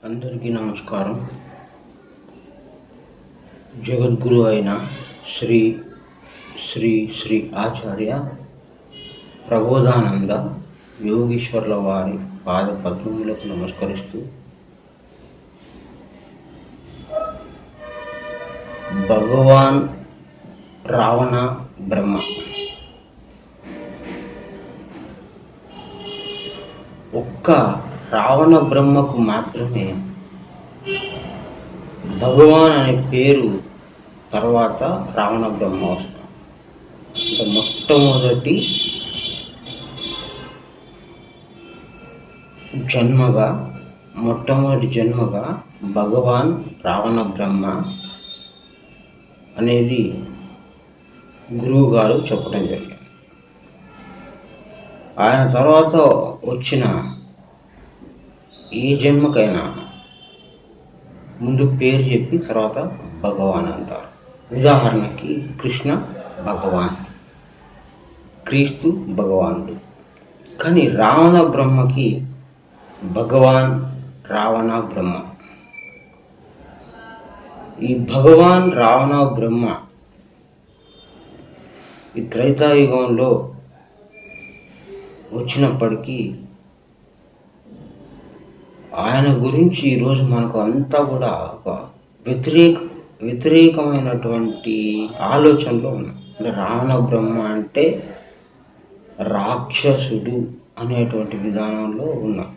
అందరికీ నమస్కారం. జగద్గురు అయిన శ్రీ శ్రీ శ్రీ ఆచార్య ప్రబోధానంద యోగీశ్వర్ల వారి పాద పద్మములకు నమస్కరిస్తూ భగవాన్ రావణ బ్రహ్మ ఒక్క రావణ బ్రహ్మకు మాత్రమే భగవాన్ అనే పేరు తర్వాత రావణ బ్రహ్మ వస్తుంది. అంటే మొట్టమొదటి జన్మగా భగవాన్ రావణ బ్రహ్మ అనేది గురువు గారు చెప్పడం జరిగింది. ఆయన తర్వాత వచ్చిన ఏ జన్మకైనా ముందు పేరు చెప్పి తర్వాత భగవాన్ అంటారు. ఉదాహరణకి కృష్ణ భగవాన్, క్రీస్తు భగవానుడు. కానీ రావణ బ్రహ్మకి భగవాన్ రావణ బ్రహ్మ. ఈ భగవాన్ రావణ బ్రహ్మ ఈ త్రేతాయుగంలో వచ్చినప్పటికీ ఆయన గురించి ఈరోజు మనకు అంతా కూడా ఒక వ్యతిరేకమైనటువంటి ఆలోచనలో ఉన్నాం. అంటే రావణ బ్రహ్మ అంటే రాక్షసుడు అనేటువంటి విధానంలో ఉన్నాం.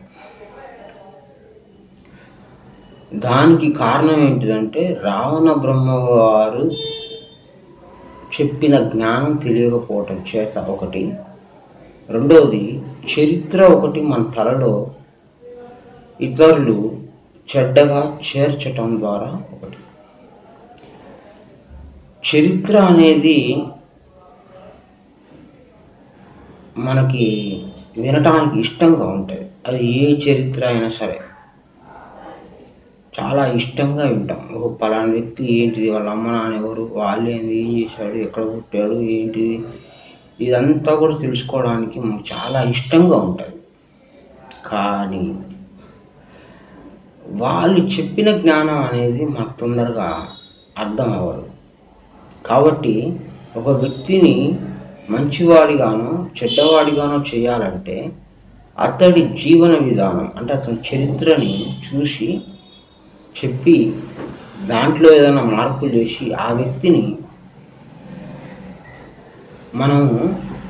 దానికి కారణం ఏంటిదంటే రావణ బ్రహ్మ వారు చెప్పిన జ్ఞానం తెలియకపోవటం చేత ఒకటి, రెండవది చరిత్ర ఒకటి మన తలలో ఇతరులు చెడ్డగా చేర్చటం ద్వారా ఒకటి. చరిత్ర అనేది మనకి వినటానికి ఇష్టంగా ఉంటుంది. అది ఏ చరిత్ర అయినా సరే చాలా ఇష్టంగా వింటాం. ఒక పలానా వ్యక్తి ఏంటిది, వాళ్ళ అమ్మ నాన్న ఎవరు, వాళ్ళు ఏంది, ఏం చేశాడు, ఎక్కడ పుట్టాడు, ఏంటిది, ఇదంతా కూడా తెలుసుకోవడానికి మనకు చాలా ఇష్టంగా ఉంటుంది. కానీ వాళ్ళు చెప్పిన జ్ఞానం అనేది మనకు తొందరగా అర్థం అవ్వదు. కాబట్టి ఒక వ్యక్తిని మంచివాడిగానో చెడ్డవాడిగానో చేయాలంటే అతడి జీవన విధానం, అంటే అతని చరిత్రని చూసి చెప్పి దాంట్లో ఏదైనా మార్పులు చేసి ఆ వ్యక్తిని మనము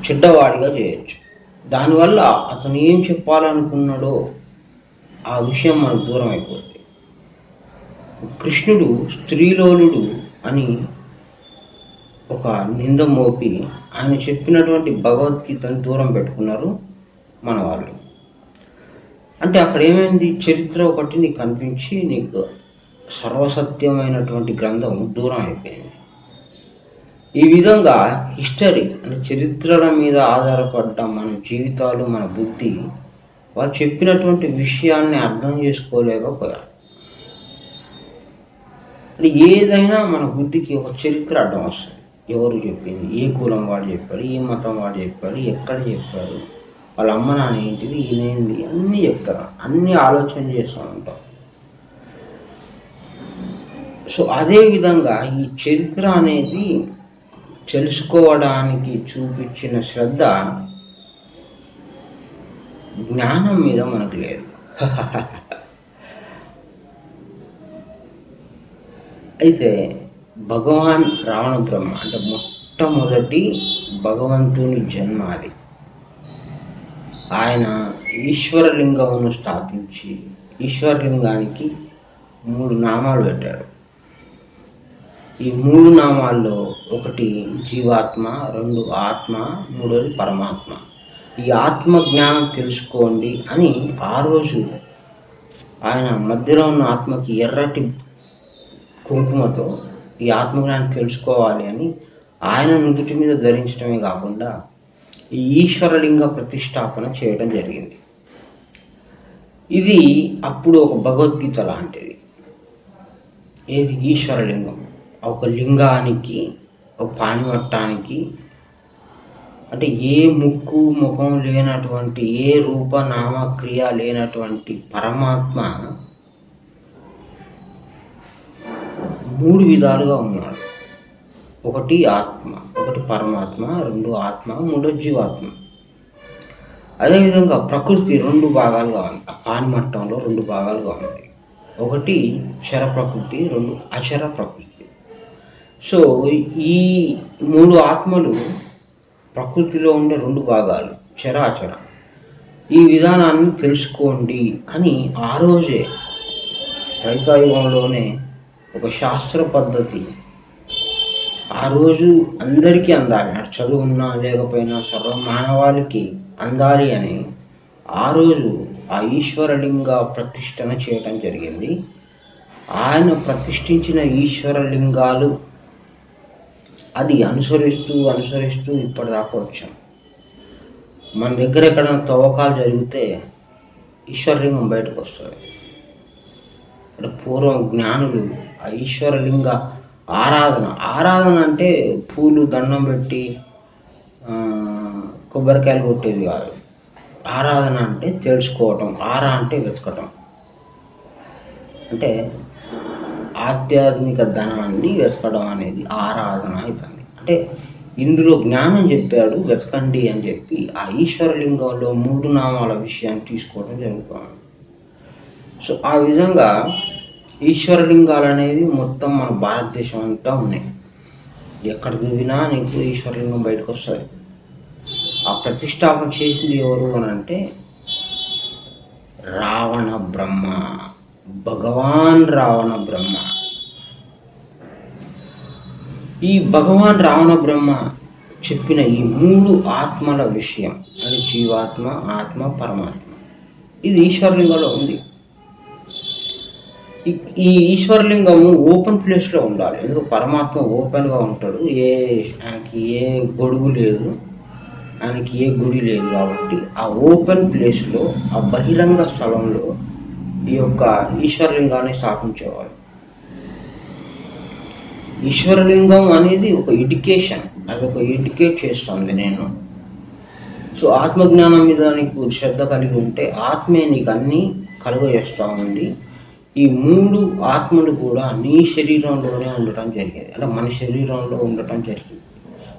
చెడ్డవాడిగా చేయొచ్చు. దానివల్ల అతను ఏం చెప్పాలనుకున్నాడో ఆ విషయం మనకు దూరం అయిపోతుంది. కృష్ణుడు స్త్రీలోలుడు అని ఒక నింద మోపి ఆయన చెప్పినటువంటి భగవద్గీతను దూరం పెట్టుకున్నారు మన వాళ్ళు. అంటే అక్కడ ఏమైంది, చరిత్ర ఒకటి నీకు కనిపించి నీకు సర్వసత్యమైనటువంటి గ్రంథం దూరం అయిపోయింది. ఈ విధంగా హిస్టరీ అంటే చరిత్రల మీద ఆధారపడ్డ మన జీవితాలు, మన బుద్ధి వాళ్ళు చెప్పినటువంటి విషయాన్ని అర్థం చేసుకోలేకపోయారు. ఏదైనా మన బుద్ధికి ఒక చరిత్ర అర్థం వస్తుంది. ఎవరు చెప్పింది, ఏ కులం వాడు చెప్పారు, ఏ మతం వాడు చెప్పారు, ఎక్కడ చెప్పారు, వాళ్ళ అమ్మ నాన్న ఏంటిది, ఈయనేంది, అన్నీ చెప్తారు. అన్నీ ఆలోచన చేస్తూ ఉంటాం. సో అదేవిధంగా ఈ చరిత్ర అనేది తెలుసుకోవడానికి చూపించిన శ్రద్ధ జ్ఞానం మీద మనకు లేదు. అయితే భగవాన్ రావణ బ్రహ్మ అంటే మొట్టమొదటి భగవంతుని జన్మ అది. ఆయన ఈశ్వరలింగమును స్థాపించి ఈశ్వరలింగానికి 3 నామాలు పెట్టారు. ఈ 3 నామాల్లో ఒకటి జీవాత్మ, 2 ఆత్మ, 3వది పరమాత్మ. ఈ ఆత్మ జ్ఞానం తెలుసుకోండి అని ఆ రోజు ఆయన మధ్యలో ఉన్న ఆత్మకి ఎర్రటి కుంకుమతో ఈ ఆత్మజ్ఞానం తెలుసుకోవాలి అని ఆయన నుదుటి మీద ధరించడమే కాకుండా ఈ ఈశ్వరలింగ ప్రతిష్టాపన చేయడం జరిగింది. ఇది అప్పుడు ఒక భగవద్గీత లాంటిది. ఏది ఈశ్వరలింగం, ఒక లింగానికి, ఒక పాణివట్టానికి, అంటే ఏ ముక్కు ముఖం లేనటువంటి, ఏ రూప నామ క్రియ లేనటువంటి పరమాత్మ మూడు విధాలుగా ఉన్నాడు. ఒకటి ఆత్మ, ఒకటి పరమాత్మ, రెండు ఆత్మ, మూడో జీవాత్మ. అదేవిధంగా ప్రకృతి రెండు భాగాలుగా ఉంది. పాని మట్టంలో రెండు భాగాలుగా ఉంది. ఒకటి క్షర ప్రకృతి, రెండు అక్షర ప్రకృతి. సో ఈ మూడు ఆత్మలు ప్రకృతిలో ఉండే రెండు భాగాలు, క్షర అక్షర. ఈ విధానాన్ని తెలుసుకోండి అని ఆ రోజే త్రైతాయుగంలోనే ఒక శాస్త్ర పద్ధతి ఆ రోజు అందరికీ అందాలి, చదువున్నా లేకపోయినా సర్వ మానవాళికి అందాలి అని ఆ రోజు ఆ ఈశ్వరలింగ ప్రతిష్టన చేయటం జరిగింది. ఆయన ప్రతిష్ఠించిన ఈశ్వరలింగాలు అది అనుసరిస్తూ ఇప్పటిదాకా వచ్చాం. మన దగ్గర ఎక్కడైనా తవ్వకాలు జరిగితే ఈశ్వరలింగం బయటకు వస్తుంది. అంటే పూర్వం జ్ఞానులు ఆ ఈశ్వరలింగ ఆరాధన అంటే పూలు దండం పెట్టి కొబ్బరికాయలు కొట్టేది కాదు. ఆరాధన అంటే తెలుసుకోవటం, అంటే వెతకటం, అంటే ఆధ్యాత్మిక ధనాన్ని వెతకడం అనేది ఆరాధన అవుతుంది. అంటే ఇందులో జ్ఞానం చెప్పాడు వెతకండి అని చెప్పి ఆ ఈశ్వరలింగంలో మూడు నామాల విషయాన్ని తీసుకోవడం జరుగుతుంది. సో ఆ విధంగా ఈశ్వరలింగాలు అనేది మొత్తం మన భారతదేశం అంతా ఉన్నాయి. ఎక్కడ చూసినా నీకు ఈశ్వరలింగం బయటకు వస్తుంది. ఆ ప్రతిష్టాపన చేసింది ఎవరు అని అంటే రావణ బ్రహ్మ, భగవాన్ రావణ బ్రహ్మ. ఈ భగవాన్ రావణ బ్రహ్మ చెప్పిన ఈ మూడు ఆత్మల విషయం, అది జీవాత్మ, ఆత్మ, పరమాత్మ, ఇది ఈశ్వరలింగంలో ఉంది. ఈ ఈశ్వరలింగము ఓపెన్ ప్లేస్లో ఉండాలి. ఎందుకు పరమాత్మ ఓపెన్గా ఉంటాడు, ఆయనకి ఏ గొడుగు లేదు, ఆయనకి ఏ గుడి లేదు. కాబట్టి ఆ ఓపెన్ ప్లేస్లో, ఆ బహిరంగ స్థలంలో ఈ యొక్క ఈశ్వరలింగాన్ని స్థాపించేవారు. ఈశ్వరలింగం అనేది ఒక ఎడ్యుకేషన్, అది ఒక ఎడ్యుకేట్ చేస్తుంది నేను. సో ఆత్మజ్ఞానం మీద నీకు శ్రద్ధ కలిగి ఉంటే ఆత్మే నీకు అన్నీ కలుగజేస్తూ ఉంది. ఈ మూడు ఆత్మలు కూడా నీ శరీరంలోనే ఉండటం జరిగింది, అంటే మన శరీరంలో ఉండటం జరిగింది.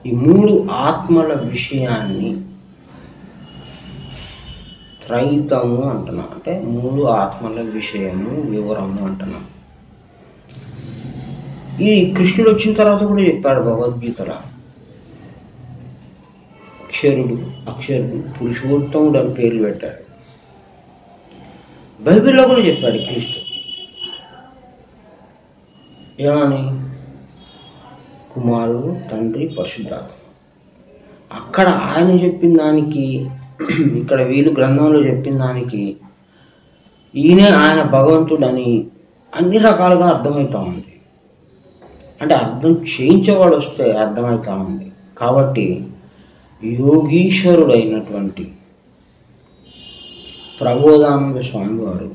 ఈ మూడు ఆత్మల విషయాన్ని త్రైతము అంటున్నాం, అంటే మూడు ఆత్మల విషయము, వివరము అంటున్నాం. ఈ కృష్ణుడు వచ్చిన తర్వాత కూడా చెప్పాడు భగవద్గీతలో, అక్షరుడు పురుషోత్తముడు అని పేర్లు పెట్టాడు. బైబిల్లో కూడా చెప్పాడు క్రీస్తు ఏమని, కుమారుడు, తండ్రి, పరిశుద్ధాత్మ. అక్కడ ఆయన చెప్పిన దానికి, ఇక్కడ వీళ్ళు గ్రంథంలో చెప్పిన దానికి ఈయనే ఆయన భగవంతుడని అన్ని రకాలుగా అర్థమవుతా ఉంది. అంటే అర్థం చేయించేవాడు వస్తే అర్థమవుతా ఉంది. కాబట్టి యోగీశ్వరుడైనటువంటి ప్రబోధానంద స్వామి వారు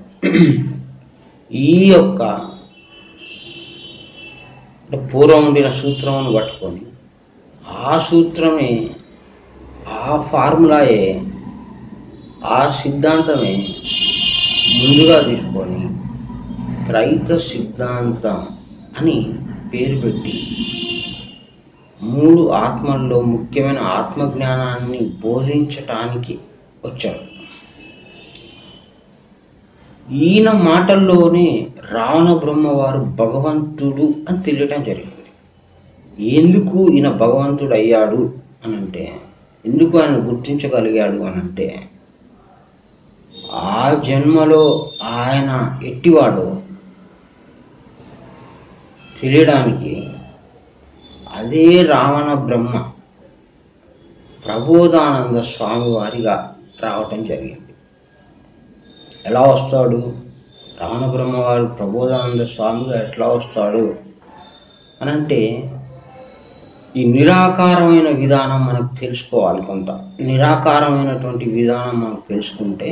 ఈ యొక్క పూర్వం ఉండిన సూత్రమును పట్టుకొని ఆ సూత్రమే, ఆ ఫార్ములాయే, ఆ సిద్ధాంతమే ముందుగా తీసుకొని త్రైత సిద్ధాంతం అని పేరు పెట్టి మూడు ఆత్మల్లో ముఖ్యమైన ఆత్మజ్ఞానాన్ని బోధించటానికి వచ్చారు. ఈయన మాటల్లోనే రావణ బ్రహ్మ వారు భగవంతుడు అని తెలియటం జరిగింది. ఎందుకు ఈయన భగవంతుడు అయ్యాడు అనంటే, ఎందుకు ఆయన గుర్తించగలిగాడు అనంటే, ఆ జన్మలో ఆయన ఎట్టివాడో తెలియడానికి అదే రావణ బ్రహ్మ ప్రబోధానంద స్వామి వారిగా రావటం జరిగింది. ఎలా వస్తాడు రావణ బ్రహ్మ వారు ప్రబోధానంద స్వామిగా ఎట్లా వస్తాడు అనంటే, ఈ నిరాకారమైన విధానం మనకు తెలుసుకోవాలి. కొంత నిరాకారమైనటువంటి విధానం మనకు తెలుసుకుంటే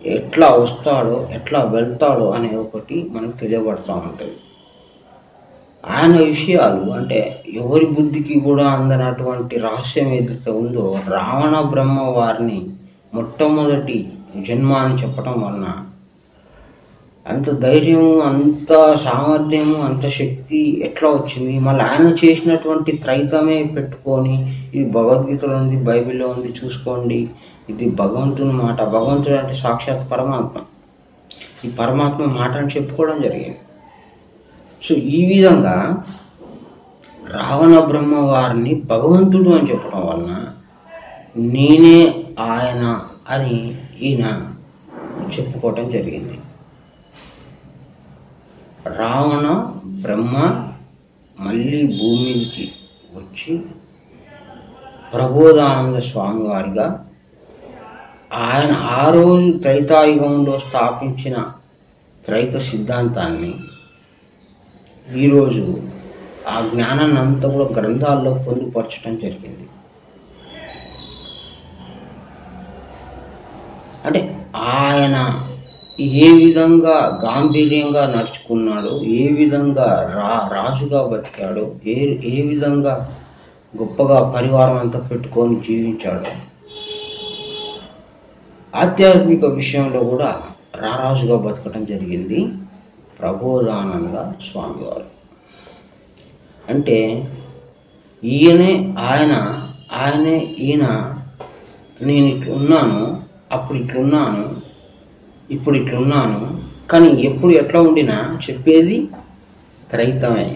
ఎట్లా వస్తాడో, ఎట్లా వెళ్తాడో అనే ఒకటి మనకు తెలియబడుతూ ఉంటుంది. ఆయన విషయాలు అంటే ఎవరి బుద్ధికి కూడా అందనటువంటి రహస్యం ఏదైతే ఉందో, రావణ బ్రహ్మ వారిని మొట్టమొదటి జన్మ అని చెప్పటం వలన అంత ధైర్యము, అంత సామర్థ్యము, అంత శక్తి ఎట్లా వచ్చింది? మళ్ళీ ఆయన చేసినటువంటి త్రైతమే పెట్టుకొని ఇది భగవద్గీతలో ఉంది, బైబిల్లో ఉంది, చూసుకోండి, ఇది భగవంతుని మాట. భగవంతుడు అంటే సాక్షాత్ పరమాత్మ. ఈ పరమాత్మ మాట అని చెప్పుకోవడం జరిగింది. సో ఈ విధంగా రావణ బ్రహ్మ వారిని భగవంతుడు అని చెప్పడం వలన నేనే ఆయన అని ఈయన చెప్పుకోవటం జరిగింది. రావణ బ్రహ్మ మళ్ళీ భూమికి వచ్చి ప్రబోధానంద స్వామి వారిగా ఆయన ఆ రోజు త్రైతాయుగంలో స్థాపించిన త్రైత సిద్ధాంతాన్ని ఈరోజు ఆ జ్ఞానాన్ని అంతా కూడా గ్రంథాల్లో పొందుపరచడం జరిగింది. అంటే ఆయన ఏ విధంగా గాంభీర్యంగా నడుచుకున్నాడో, ఏ విధంగా రాజుగా బతికాడో, ఏ విధంగా గొప్పగా పరివారం అంతా పెట్టుకొని జీవించాడో, ఆధ్యాత్మిక విషయంలో కూడా రారాజుగా బతకడం జరిగింది ప్రబోధానంద స్వామి వారు. అంటే ఈయనే ఆయనే ఈయన. నేను ఇట్లున్నాను, అప్పుడు ఇట్లున్నాను, ఇప్పుడు ఇట్లున్నాను, కానీ ఎప్పుడు ఎట్లా ఉండినా చెప్పేది త్రైతమే.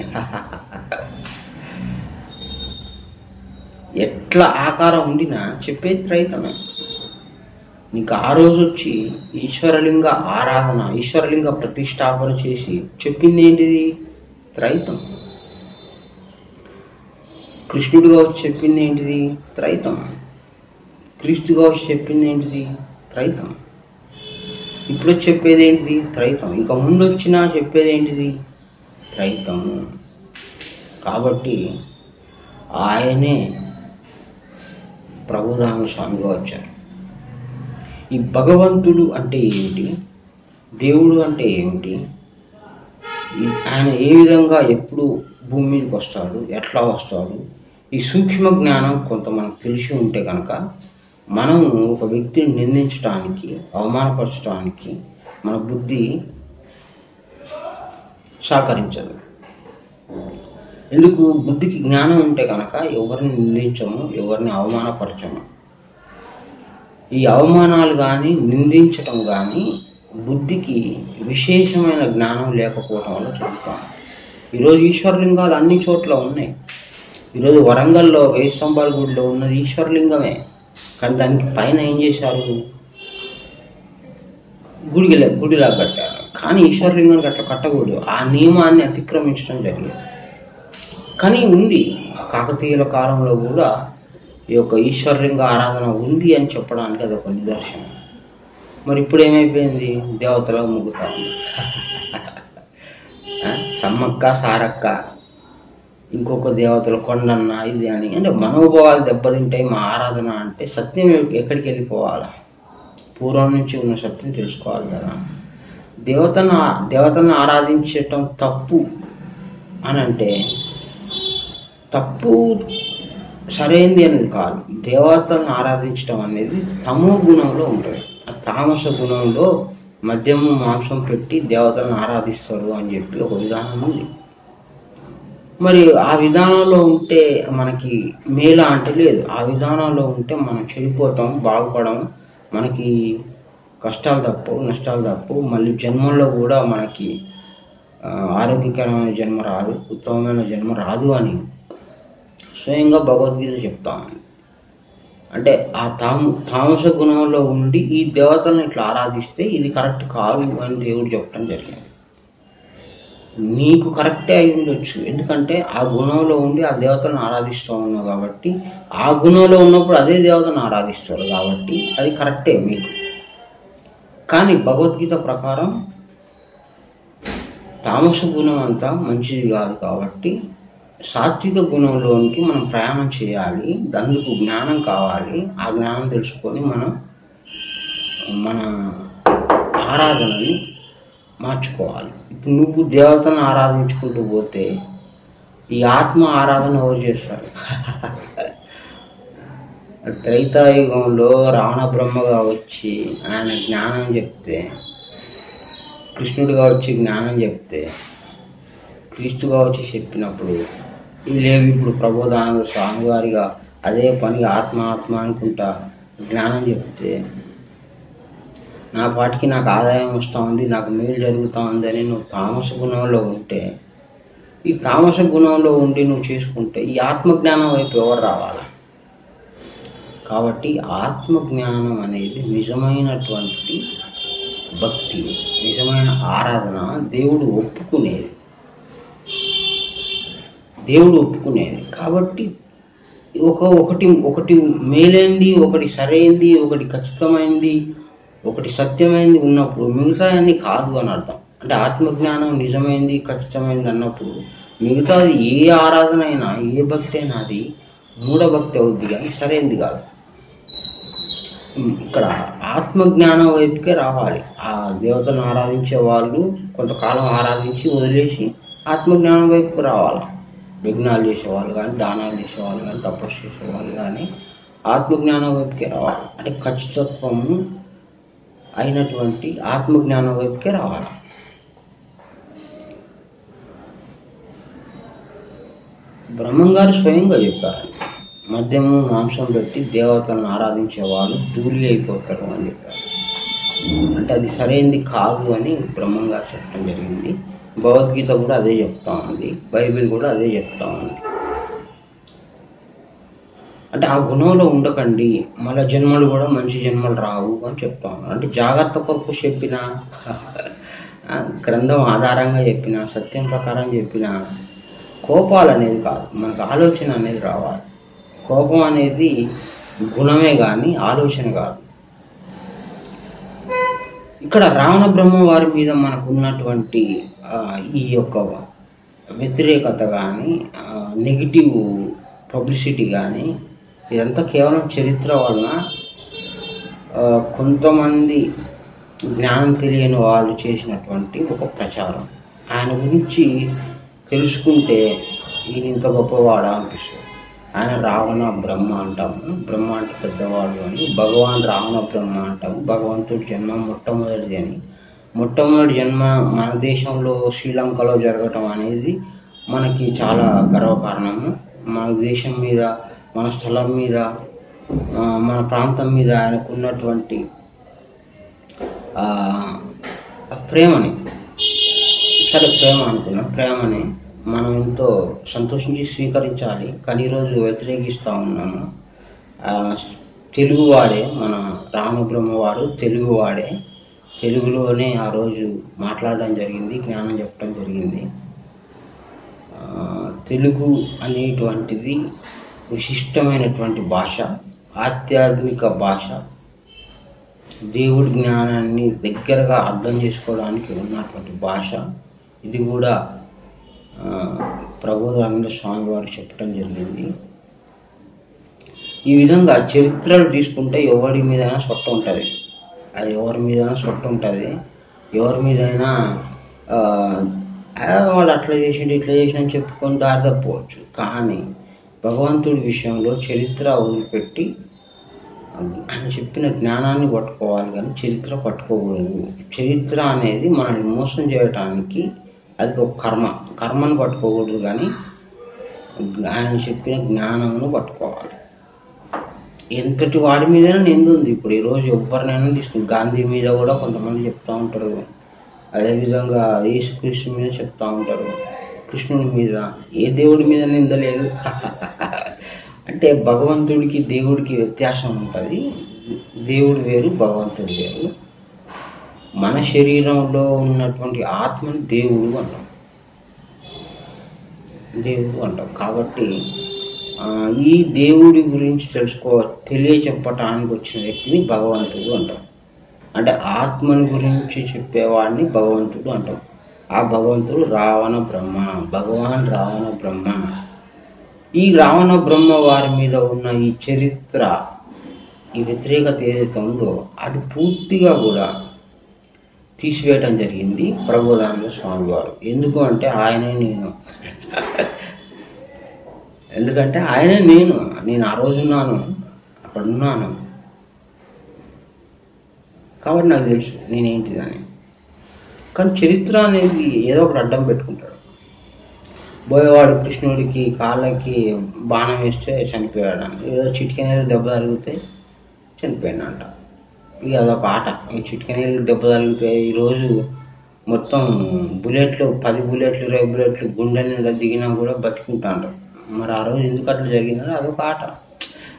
ఎట్లా ఆకారం ఉండినా చెప్పేది త్రైతమే. నీకు ఆ రోజు వచ్చి ఈశ్వరలింగ ఆరాధన, ఈశ్వరలింగ ప్రతిష్టాపన చేసి చెప్పింది ఏంటిది? త్రైతం. కృష్ణుడిగా వచ్చి చెప్పింది ఏంటిది? త్రైతం. క్రీస్తుగా వచ్చి చెప్పింది ఏంటిది? త్రైతం. ఇప్పుడు చెప్పేది ఏంటిది? త్రైతం. ఇక ముందు వచ్చినా చెప్పేది ఏంటిది? త్రైతము. కాబట్టి ఆయనే ప్రబోధానంద స్వామిగా వచ్చారు. ఈ భగవంతుడు అంటే ఏమిటి? దేవుడు అంటే ఏమిటి? ఆయన ఏ విధంగా ఎప్పుడు భూమి మీదకి వస్తాడు, ఎట్లా వస్తాడు? ఈ సూక్ష్మ జ్ఞానం కొంత మనకు తెలిసి ఉంటే కనుక మనము ఒక వ్యక్తిని నిందించడానికి, అవమానపరచడానికి మన బుద్ధి సహకరించదు. ఎందుకు? బుద్ధికి జ్ఞానం ఉంటే కనుక ఎవరిని నిందించము, ఎవరిని అవమానపరచము. ఈ అవమానాలు కానీ, నిందించటం కానీ బుద్ధికి విశేషమైన జ్ఞానం లేకపోవడం వల్ల చెప్తాం. ఈరోజు ఈశ్వరలింగాలు అన్ని చోట్ల ఉన్నాయి. ఈరోజు వరంగల్లో వేయి స్తంభాల గుడిలో ఉన్నది ఈశ్వరలింగమే. కానీ దానికి పైన ఏం చేశారు? గుడిలా కట్టారు. కానీ ఈశ్వరలింగానికి అట్లా కట్టకూడదు. ఆ నియమాన్ని అతిక్రమించడం జరిగింది. కానీ ఉంది. కాకతీయుల కాలంలో కూడా ఈ యొక్క ఈశ్వరలింగ ఆరాధన ఉంది అని చెప్పడానికి అది ఒక నిదర్శనం. మరి ఇప్పుడు ఏమైపోయింది? దేవతల ముగ్గుతా ఉంది. సమ్మక్క, సారక్క, ఇంకొక దేవతలు, కొండన్న, ఇది అని. అంటే మనోభావాలు దెబ్బతింటాయి మా ఆరాధన అంటే. సత్యం ఎక్కడికి వెళ్ళిపోవాలా? పూర్వం నుంచి ఉన్న సత్యం తెలుసుకోవాలి కదా. దేవతను ఆరాధించటం తప్పు అని అంటే తప్పు సరైంది అనేది కాదు. దేవతను ఆరాధించడం అనేది తమో గుణంలో ఉంటుంది. ఆ తామస గుణంలో మద్యము, మాంసం పెట్టి దేవతలను ఆరాధిస్తారు అని చెప్పి ఒక విధానం ఉంది. మరి ఆ విధానంలో ఉంటే మనకి మేలా అంటే లేదు. ఆ విధానంలో ఉంటే మనం చెడిపోతాం, బాగుపడం, మనకి కష్టాలు తప్పవు, నష్టాలు తప్పవు. మళ్ళీ జన్మల్లో కూడా మనకి ఆరోగ్యకరమైన జన్మ రాదు, ఉత్తమమైన జన్మ రాదు అని స్వయంగా భగవద్గీత చెప్తాను. అంటే ఆ తామస గుణంలో ఉండి ఈ దేవతలను ఇట్లా ఆరాధిస్తే ఇది కరెక్ట్ కాదు అని దేవుడు చెప్పడం జరిగింది. నీకు కరెక్టే అయి ఉండొచ్చు, ఎందుకంటే ఆ గుణంలో ఉండి ఆ దేవతలను ఆరాధిస్తూ ఉన్నావు కాబట్టి, ఆ గుణంలో ఉన్నప్పుడు అదే దేవతను ఆరాధిస్తారు కాబట్టి అది కరెక్టే మీకు. కానీ భగవద్గీత ప్రకారం తామస గుణం అంతా మంచిది కాదు కాబట్టి సాత్విక గుణంలోనికి మనం ప్రయాణం చేయాలి. అందుకు జ్ఞానం కావాలి. ఆ జ్ఞానం తెలుసుకొని మనం మన ఆరాధనని మార్చుకోవాలి. ఇప్పుడు నువ్వు దేవతను ఆరాధించుకుంటూ పోతే ఈ ఆత్మ ఆరాధన ఎవరు చేస్తారు? త్రైతాయుగంలో రావణ బ్రహ్మగా వచ్చి ఆయన జ్ఞానం చెప్తే కృష్ణుడిగా వచ్చి జ్ఞానం చెప్తే, క్రీస్తుగా వచ్చి చెప్పినప్పుడు ఇవి లేవు. ఇప్పుడు ప్రబోధానంద స్వామి వారిగా అదే పని ఆత్మ ఆత్మ అనుకుంటా జ్ఞానం చెప్తే, నా పాటికి నాకు ఆదాయం వస్తూ ఉంది, నాకు మేలు జరుగుతూ ఉంది అని నువ్వు తామస గుణంలో ఉంటే, ఈ తామస గుణంలో ఉండి నువ్వు చేసుకుంటే ఈ ఆత్మజ్ఞానం వైపు ఎవరు రావాలి? కాబట్టి ఆత్మజ్ఞానం అనేది నిజమైనటువంటి భక్తి, నిజమైన ఆరాధన, దేవుడు ఒప్పుకునేది. కాబట్టి ఒకటి మేలైంది, ఒకటి సరైంది, ఒకటి ఖచ్చితమైంది, ఒకటి సత్యమైంది ఉన్నప్పుడు మిగతా అన్ని కాదు అని అర్థం. అంటే ఆత్మజ్ఞానం నిజమైంది, ఖచ్చితమైంది అన్నప్పుడు మిగతాది ఏ ఆరాధన అయినా, ఏ భక్తి అయినా అది మూఢభక్తి అవుద్ది కానీ సరైంది కాదు. ఇక్కడ ఆత్మజ్ఞానం వైపుకే రావాలి. ఆ దేవతలను ఆరాధించే వాళ్ళు కొంతకాలం ఆరాధించి వదిలేసి ఆత్మజ్ఞానం వైపుకు రావాలి. యజ్ఞాలు చేసేవాళ్ళు కానీ, దానాలు చేసేవాళ్ళు కానీ, తపస్సు చేసేవాళ్ళు కానీ ఆత్మజ్ఞానం వైపుకే రావాలి. అంటే ఖచ్చితత్వము అయినటువంటి ఆత్మజ్ఞానం వైపుకే రావాలి. బ్రహ్మంగారు స్వయంగా చెప్పారు, మద్యము మాంసం పెట్టి దేవతలను ఆరాధించే వాళ్ళు ధూళి అయిపోతారు అని చెప్పారు. అంటే అది సరైనది కాదు అని బ్రహ్మంగారు చెప్పడం జరిగింది. భగవద్గీత కూడా అదే చెప్తా ఉంది, బైబిల్ కూడా అదే చెప్తా ఉంది. అంటే ఆ గుణంలో ఉండకండి, మళ్ళీ జన్మలు కూడా మంచి జన్మలు రావు అని చెప్తా ఉన్నాను. అంటే జాగ్రత్త కొరకు చెప్పిన, గ్రంథం ఆధారంగా చెప్పిన, సత్యం ప్రకారం చెప్పిన కోపాలు అనేది కాదు, మనకు ఆలోచన అనేది రావాలి. కోపం అనేది గుణమే కానీ ఆలోచన కాదు. ఇక్కడ రావణ బ్రహ్మ వారి మీద మనకు ఉన్నటువంటి ఈ యొక్క వ్యతిరేకత కానీ, నెగిటివ్ పబ్లిసిటీ కానీ, ఇదంతా కేవలం చరిత్ర వలన కొంతమంది జ్ఞానం తెలియని వాళ్ళు చేసినటువంటి ఒక ప్రచారం. ఆయన గురించి తెలుసుకుంటే ఈయన ఇంత గొప్పవాడా అనిపిస్తుంది. ఆయన రావణ బ్రహ్మ అంటాము, బ్రహ్మ అంటే పెద్దవాడు అని. భగవాన్ రావణ బ్రహ్మ అంటాము, భగవంతుడి జన్మ మొట్టమొదటిది అని. మొట్టమొదటి జన్మ మన దేశంలో శ్రీలంకలో జరగటం అనేది మనకి చాలా గర్వకారణము. మన దేశం మీద, మన స్థలం మీద, మన ప్రాంతం మీద ఆయనకు ఉన్నటువంటి ప్రేమని, సరే ప్రేమ అనుకున్నాం, ప్రేమని మనం ఎంతో సంతోషించి స్వీకరించాలి. కానీ ఈరోజు వ్యతిరేకిస్తూ ఉన్నాము. తెలుగువాడే మన రామబ్రహ్మ వారు, తెలుగువాడే, తెలుగులోనే ఆ రోజు మాట్లాడడం జరిగింది, జ్ఞానం చెప్పడం జరిగింది. తెలుగు అనేటువంటిది విశిష్టమైనటువంటి భాష, ఆధ్యాత్మిక భాష, దేవుడి జ్ఞానాన్ని దగ్గరగా అర్థం చేసుకోవడానికి ఉన్నటువంటి భాష. ఇది కూడా ప్రబోధానంద స్వామి వారు చెప్పడం జరిగింది. ఈ విధంగా చరిత్రలు తీసుకుంటే ఎవరి మీదైనా సొట్ట ఉంటుంది, అది ఎవరి మీదైనా సొట్ట ఉంటుంది, ఎవరి మీదైనా వాడు అట్లా చేసిండు ఇట్లా చేసిన చెప్పుకొని దారి తప్పవచ్చు. కానీ భగవంతుడి విషయంలో చరిత్ర వదిలిపెట్టి ఆయన చెప్పిన జ్ఞానాన్ని పట్టుకోవాలి కానీ చరిత్ర పట్టుకోకూడదు. చరిత్ర అనేది మనల్ని మోసం చేయటానికి అది ఒక కర్మను పట్టుకోకూడదు కానీ ఆయన చెప్పిన జ్ఞానమును పట్టుకోవాలి. ఎంతటి వాడి మీదైనా నింది ఉంది. ఇప్పుడు ఈరోజు ఎవరినైనా తీసుకుని గాంధీ మీద కూడా కొంతమంది చెప్తూ ఉంటారు, అదేవిధంగా యేసుక్రీస్తు మీద చెప్తూ ఉంటారు, కృష్ణుడి మీద, ఏ దేవుడి మీద నింద లేదు. అంటే భగవంతుడికి దేవుడికి వ్యత్యాసం ఉంటుంది. దేవుడు వేరు, భగవంతుడు వేరు. మన శరీరంలో ఉన్నటువంటి ఆత్మని దేవుడు అంటాం. కాబట్టి ఈ దేవుడి గురించి తెలియచెప్పటానికి వచ్చిన వ్యక్తిని భగవంతుడు అంటాం. అంటే ఆత్మని గురించి చెప్పేవాడిని భగవంతుడు అంటాం. ఆ భగవంతుడు రావణ బ్రహ్మ, భగవాన్ రావణ బ్రహ్మ. ఈ రావణ బ్రహ్మ వారి మీద ఉన్న ఈ చరిత్ర, ఈ వ్యతిరేకత ఏదైతే ఉందో అది పూర్తిగా కూడా తీసివేయటం జరిగింది ప్రబోధానంద స్వామి వారు. ఎందుకు అంటే ఆయనే నేను, ఎందుకంటే ఆయనే నేను ఆ రోజు ఉన్నాను, అక్కడ ఉన్నాను కాబట్టి నాకు తెలుసు నేనేంటిదని. కానీ చరిత్ర అనేది ఏదో ఒకటి అడ్డం పెట్టుకుంటాడు. పోయేవాడు కృష్ణుడికి కాళ్ళకి బాణం వేస్తే చనిపోయాడు, ఏదో చిటికెనీళ్ళు దెబ్బ తగిలితే చనిపోయాడంట. ఇక అదొక ఆట. ఈ చిటికెనీళ్ళు దెబ్బ తగిలితే ఈరోజు మొత్తం బుల్లెట్లు 10 బుల్లెట్లు 20 బుల్లెట్లు గుండె నిండా దిగినా కూడా బతుకుంటాడు. మరి ఆ రోజు ఎందుకు అట్లా జరిగిందో అదొక ఆట.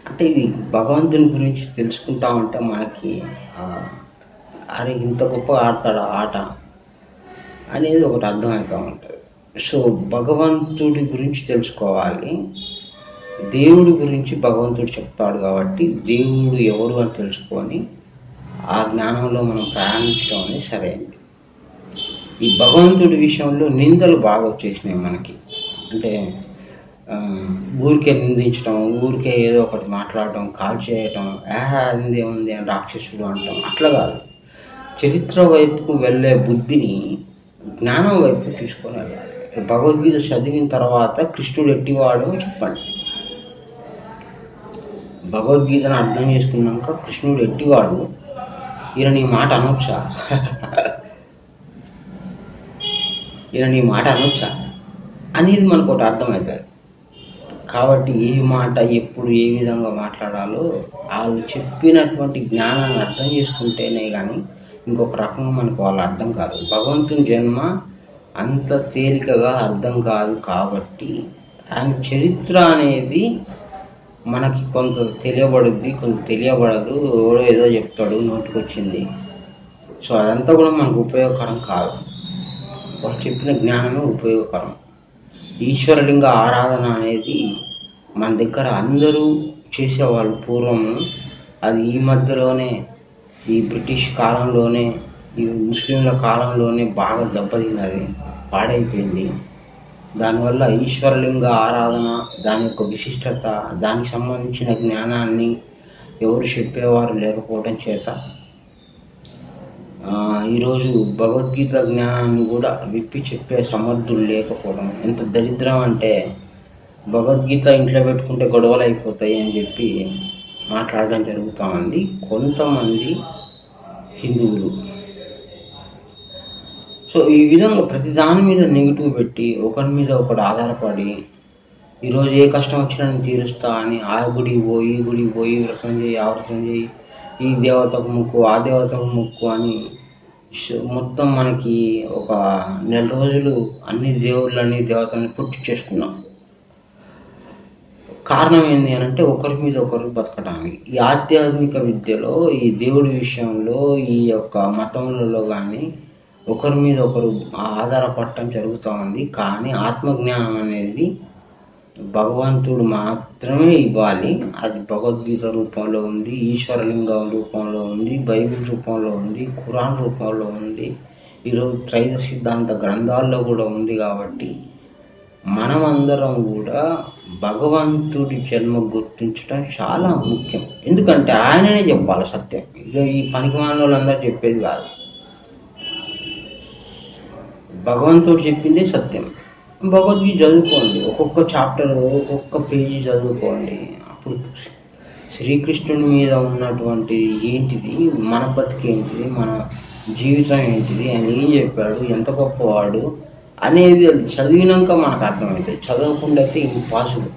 అంటే ఇది భగవంతుని గురించి తెలుసుకుంటా ఉంటే మనకి అరే ఇంత గొప్పగా ఆడతాడు ఆట అనేది ఒకటి అర్థమవుతూ ఉంటుంది. సో భగవంతుడి గురించి తెలుసుకోవాలి. దేవుడి గురించి భగవంతుడు చెప్తాడు కాబట్టి దేవుడు ఎవరు అని తెలుసుకొని ఆ జ్ఞానంలో మనం ప్రయాణించడం అనేది సరైనది. ఈ భగవంతుడి విషయంలో నిందలు బాగా వచ్చేసినాయి మనకి. అంటే ఊరికే నిందించడం, ఊరికే ఏదో ఒకటి మాట్లాడటం, కాల్ చేయటం, అంది ఏముంది అని రాక్షసుడు అంటాం. అట్లా కాదు, చరిత్ర వైపుకు వెళ్ళే బుద్ధిని జ్ఞానం వైపు తీసుకొని వెళ్ళాలి. భగవద్గీత చదివిన తర్వాత కృష్ణుడు ఎట్టివాడు చెప్పండి. భగవద్గీతను అర్థం చేసుకున్నాక కృష్ణుడు ఎట్టివాడు, ఈయన నీ మాట అనొచ్చా, ఈయన నీ మాట అనొచ్చా అనేది మనకు ఒకటి అర్థమవుతుంది. కాబట్టి ఏ మాట ఎప్పుడు ఏ విధంగా మాట్లాడాలో వాళ్ళు చెప్పినటువంటి జ్ఞానాన్ని అర్థం చేసుకుంటేనే కానీ ఇంకొక రకంగా మనకు వాళ్ళు అర్థం కాదు. భగవంతుని జన్మ అంత తేలికగా అర్థం కాదు. కాబట్టి ఆయన చరిత్ర అనేది మనకి కొంత తెలియబడుద్ది, కొంత తెలియబడదు. ఎవడో ఏదో చెప్తాడు, నోటికొచ్చింది. సో అదంతా కూడా మనకు ఉపయోగకరం కాదు. వాళ్ళు చెప్పిన జ్ఞానమే ఉపయోగకరం. ఈశ్వరలింగ ఆరాధన అనేది మన దగ్గర అందరూ చేసేవాళ్ళు పూర్వము. అది ఈ మధ్యలోనే, ఈ బ్రిటిష్ కాలంలోనే, ఈ ముస్లింల కాలంలోనే బాగా దెబ్బతిన్నది, పాడైపోయింది. దానివల్ల ఈశ్వరలింగ ఆరాధన, దాని యొక్క విశిష్టత, దానికి సంబంధించిన జ్ఞానాన్ని ఎవరు చెప్పేవారు లేకపోవడం చేత ఈరోజు భగవద్గీత జ్ఞానాన్ని కూడా విప్పి చెప్పే సమర్థులు లేకపోవడం ఎంత దరిద్రం అంటే, భగవద్గీత ఇంట్లో పెట్టుకుంటే గొడవలు అయిపోతాయి అని చెప్పి మాట్లాడడం జరుగుతూ ఉంది కొంతమంది హిందువులు. సో ఈ విధంగా ప్రతి దాని మీద నెగిటివ్ పెట్టి ఒకరి మీద ఒకడు ఆధారపడి ఈరోజు ఏ కష్టం వచ్చినా నేను తీరుస్తా అని ఆ గుడికి పోయి ఈ గుడికి పోయి వ్రతం చేయి, ఆ వ్రతం చేయి, ఈ దేవతకు ముక్కు, ఆ దేవతకు ముక్కు అని మొత్తం మనకి ఒక 1 నెల రోజులు అన్ని దేవుళ్ళని దేవతల్ని పుట్టించేసుకున్నాం. కారణం ఏంటి అని అంటే ఒకరి మీద ఒకరు బతకడానికి. ఈ ఆధ్యాత్మిక విద్యలో, ఈ దేవుడి విషయంలో, ఈ యొక్క మతములలో కానీ ఒకరి మీద ఒకరు ఆధారపడటం జరుగుతూ ఉంది. కానీ ఆత్మజ్ఞానం అనేది భగవంతుడు మాత్రమే ఇవ్వాలి. అది భగవద్గీత రూపంలో ఉంది, ఈశ్వరలింగం రూపంలో ఉంది, బైబిల్ రూపంలో ఉంది, ఖురాన్ రూపంలో ఉంది, ఈరోజు త్రైత సిద్ధాంత గ్రంథాల్లో కూడా ఉంది. కాబట్టి మనమందరం కూడా భగవంతుడి జన్మ గుర్తించడం చాలా ముఖ్యం. ఎందుకంటే ఆయననే చెప్పాలి సత్యం. ఇక ఈ పనికిమాలిన వాళ్ళందరూ చెప్పేది కాదు. భగవంతుడు చెప్పిందే సత్యం. భగవద్గీత చదువుకోండి, ఒక్కొక్క చాప్టర్, ఒక్కొక్క పేజీ చదువుకోండి. అప్పుడు శ్రీకృష్ణుడి మీద ఉన్నటువంటి ఏంటిది, మన బతికేంటిది, మన జీవితం ఏంటిది, ఆయన ఏం చెప్పాడు, ఎంత గొప్పవాడు అనేది అది చదివినాక మనకు అర్థమవుతుంది. చదవకుండా అయితే ఇంపాసిబుల్.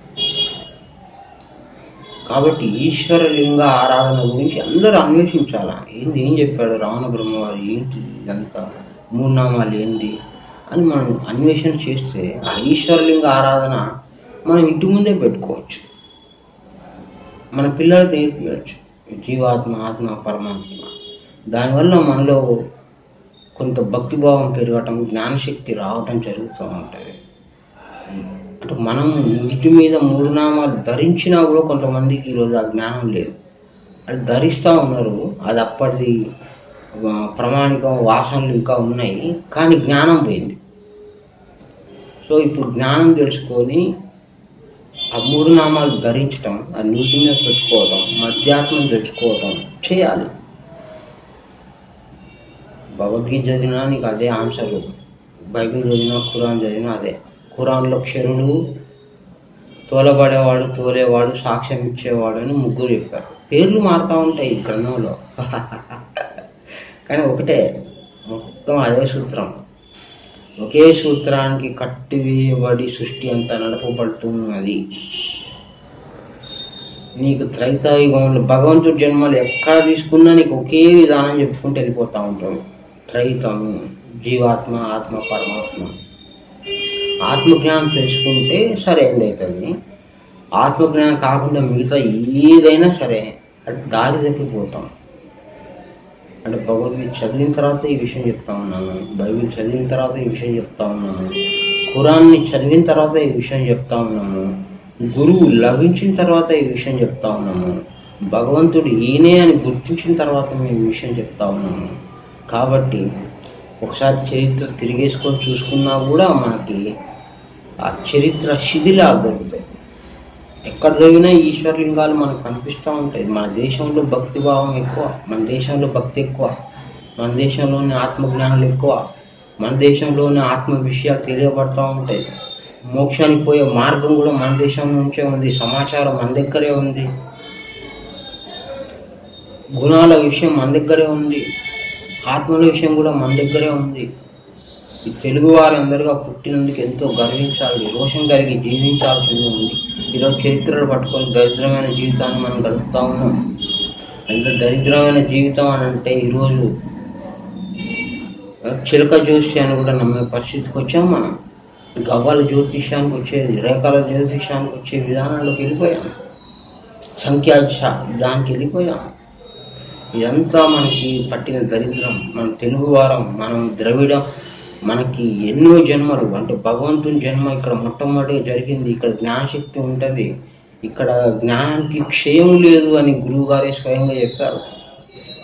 కాబట్టి ఈశ్వరలింగ ఆరాధన గురించి అందరూ అన్వేషించాలా. ఏం చెప్పాడు రావణ బ్రహ్మవారు, ఏంటి ఇదంతా, 3 నామాలు ఏంటి అని మనం అన్వేషణ చేస్తే ఆ ఈశ్వరలింగ ఆరాధన మనం ఇంటి ముందే పెట్టుకోవచ్చు, మన పిల్లలకు నేర్పించవచ్చు. జీవాత్మ, ఆత్మ, పరమాత్మ. దానివల్ల మనలో కొంత భక్తిభావం పెరగటం, జ్ఞానశక్తి రావటం జరుగుతూ ఉంటుంది. అంటే మనం ఇంటి మీద 3 నామాలు ధరించినా కూడా కొంతమందికి ఈరోజు ఆ జ్ఞానం లేదు. అది ధరిస్తూ ఉన్నారు, అది అప్పటిది ప్రామాణికం, వాసనలు ఇంకా ఉన్నాయి, కానీ జ్ఞానం పోయింది. సో ఇప్పుడు జ్ఞానం తెలుసుకొని ఆ 3 నామాలు ధరించటం, ఆ నీటి మీద పెట్టుకోవడం, మధ్యాత్మం తెలుసుకోవడం చేయాలి. భగవద్గీత చదివినా నీకు అదే ఆన్సర్లు, బైబిల్ చదివినా, ఖురాన్ చదివినా అదే. ఖురాన్లో క్షరుడు, తోలబడేవాడు, తోలేవాడు, సాక్ష్యం ఇచ్చేవాడు అని 3 చెప్పారు. పేర్లు మారుతూ ఉంటాయి గ్రంథంలో కానీ ఒకటే. మొత్తం అదే సూత్రం. ఒకే సూత్రానికి కట్టివేయబడి సృష్టి అంతా నడపబడుతున్నది. నీకు త్రైతాయుగంలో భగవంతుడి జన్మలు ఎక్కడ తీసుకున్నా నీకు ఒకే విధానం చెప్పుకుంటూ వెళ్ళిపోతూ ఉంటాడు. త్రైతము, జీవాత్మ, ఆత్మ, పరమాత్మ. ఆత్మజ్ఞానం తెలుసుకుంటే సరే ఏందవుతుంది. ఆత్మజ్ఞానం కాకుండా మిగతా ఏదైనా సరే అది దారి తప్పిపోతాం. అంటే భగవద్గీత చదివిన తర్వాత ఈ విషయం చెప్తా ఉన్నాను, బైబిల్ చదివిన తర్వాత ఈ విషయం చెప్తా ఉన్నాను, ఖురాన్ని చదివిన తర్వాత ఈ విషయం చెప్తా ఉన్నాము, గురువు లభించిన తర్వాత ఈ విషయం చెప్తా ఉన్నాము, భగవంతుడు ఈయనే అని గుర్తించిన తర్వాత మేము ఈ విషయం చెప్తా ఉన్నాము. కాబట్టి ఒకసారి చరిత్ర తిరిగేసుకొని చూసుకున్నా కూడా మనకి ఆ చరిత్ర శిథిలాలు దొరుకుతాయి. ఎక్కడ చదివినా ఈశ్వరలింగాలు మనకు కనిపిస్తూ ఉంటాయి. మన దేశంలో భక్తి భావం ఎక్కువ, మన దేశంలో భక్తి ఎక్కువ, మన దేశంలోని ఆత్మజ్ఞానాలు ఎక్కువ, మన దేశంలోని ఆత్మ విషయాలు తెలియబడుతూ ఉంటాయి. మోక్షానికి పోయే మార్గం కూడా మన దేశం నుంచే ఉంది, సమాచారం మన దగ్గరే ఉంది, గుణాల విషయం మన దగ్గరే ఉంది, ఆత్మల విషయం కూడా మన దగ్గరే ఉంది. ఈ తెలుగు వారందరిగా పుట్టినందుకు ఎంతో గర్వించాలి, రోషం కలిగి జీవించాల్సింది ఉంది. ఈరోజు చరిత్రలు పట్టుకొని దరిద్రమైన జీవితాన్ని మనం గడుపుతా ఉన్నాం. ఎంత దరిద్రమైన జీవితం అని అంటే ఈరోజు చిలక జ్యోతిష్యాన్ని కూడా నమ్మే పరిస్థితికి వచ్చాం. మనం గవ్వల జ్యోతిష్యానికి వచ్చేది, రేఖల జ్యోతిష్యానికి వచ్చే విధానాల్లోకి వెళ్ళిపోయాం, దానికి వెళ్ళిపోయాం. ఇదంతా మనకి పట్టిన దరిద్రం. మన తెలుగు వారం, మనం ద్రవిడం, మనకి ఎన్నో జన్మలు అంటే భగవంతుని జన్మ ఇక్కడ మొట్టమొదటిగా జరిగింది. ఇక్కడ జ్ఞానశక్తి ఉంటుంది, ఇక్కడ జ్ఞానానికి క్షయం లేదు అని గురువు గారే స్వయంగా చెప్పారు.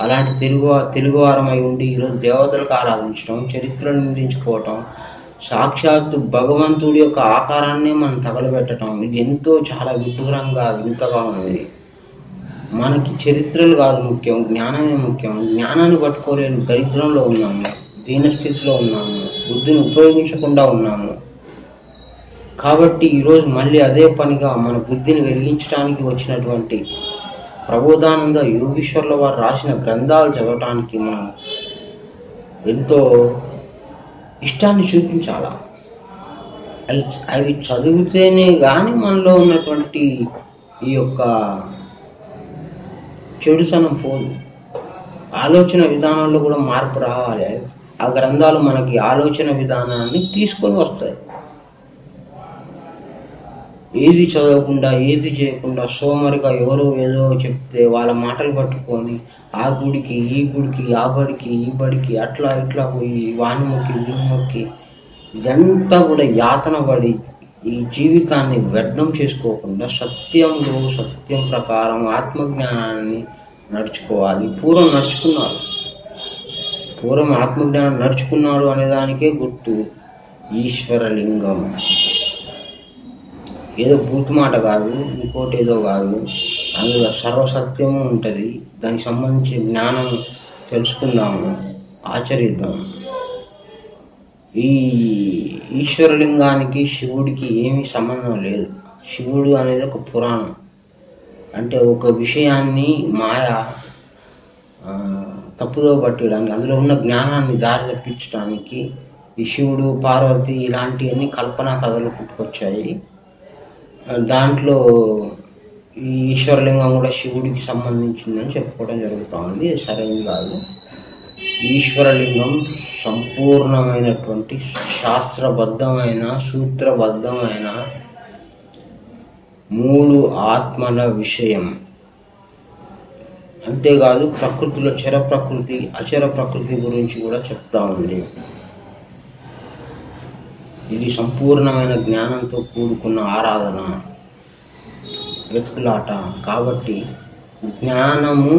అలాంటి తెలుగువారం అయి ఉండి ఈరోజు దేవతలకు ఆరాధించడం, చరిత్రను నిందించుకోవటం, సాక్షాత్తు భగవంతుడి యొక్క ఆకారాన్నే మనం తగలబెట్టడం, ఇది ఎంతో చాలా విదూరంగా వింతగా ఉన్నది. మనకి చరిత్రలు కాదు ముఖ్యం, జ్ఞానమే ముఖ్యం. జ్ఞానాన్ని పట్టుకోలేని దరిద్రంలో ఉన్నాము, దీనస్థితిలో ఉన్నాము, బుద్ధిని ఉపయోగించకుండా ఉన్నాము. కాబట్టి ఈరోజు మళ్ళీ అదే పనిగా మన బుద్ధిని వెలిగించడానికి వచ్చినటువంటి ప్రబోధానంద యోగీశ్వర్ల వారు రాసిన గ్రంథాలు చదవటానికి మనం ఎంతో ఇష్టాన్ని చూపించాలా. అవి చదివితేనే కానీ మనలో ఉన్నటువంటి ఈ యొక్క చెడుసనం పోదు, ఆలోచన విధానంలో కూడా మార్పు రావాలి. ఆ గ్రంథాలు మనకి ఆలోచన విధానాన్ని తీసుకొని వస్తాయి. ఏది చదవకుండా, ఏది చేయకుండా సోమరిగా ఎవరో ఏదో చెప్తే వాళ్ళ మాటలు పట్టుకొని ఆ గుడికి, ఈ గుడికి, ఆ బడికి, ఈ బడికి అట్లా ఇట్లా పోయి వాని మొక్కి, వీని మొక్కి, ఇదంతా కూడా యాతన పడి ఈ జీవితాన్ని వ్యర్థం చేసుకోకుండా సత్యంలో, సత్యం ప్రకారం ఆత్మజ్ఞానాన్ని నడుచుకోవాలి. పూర్వం నడుచుకున్నారు, పూర్వం ఆత్మజ్ఞానం నడుచుకున్నాడు అనే దానికే గుర్తు ఈశ్వరలింగం. ఏదో బూతు మాట కాదు, ఇంకోటి ఏదో కాదు, అందులో సర్వసత్యము ఉంటుంది. దానికి సంబంధించి జ్ఞానం తెలుసుకుందాము, ఆచరిద్దాం. ఈ ఈశ్వరలింగానికి శివుడికి ఏమీ సంబంధం లేదు. శివుడు అనేది ఒక పురాణం, అంటే ఒక విషయాన్ని మాయ తప్పుదో పట్టడానికి, అందులో ఉన్న జ్ఞానాన్ని దారి తప్పించడానికి ఈ శివుడు, పార్వతి ఇలాంటివన్నీ కల్పనా కథలు పుట్టుకొచ్చాయి. దాంట్లో ఈ ఈశ్వరలింగం కూడా శివుడికి సంబంధించిందని చెప్పుకోవడం జరుగుతూ ఉంది. సరైనది కాదు. ఈశ్వరలింగం సంపూర్ణమైనటువంటి శాస్త్రబద్ధమైన, సూత్రబద్ధమైన 3 ఆత్మల విషయం. అంతేకాదు ప్రకృతిలో చర ప్రకృతి, అచర ప్రకృతి గురించి కూడా చెప్తా ఉంది. ఇది సంపూర్ణమైన జ్ఞానంతో కూడుకున్న ఆరాధన, వెతుకులాట. కాబట్టి జ్ఞానము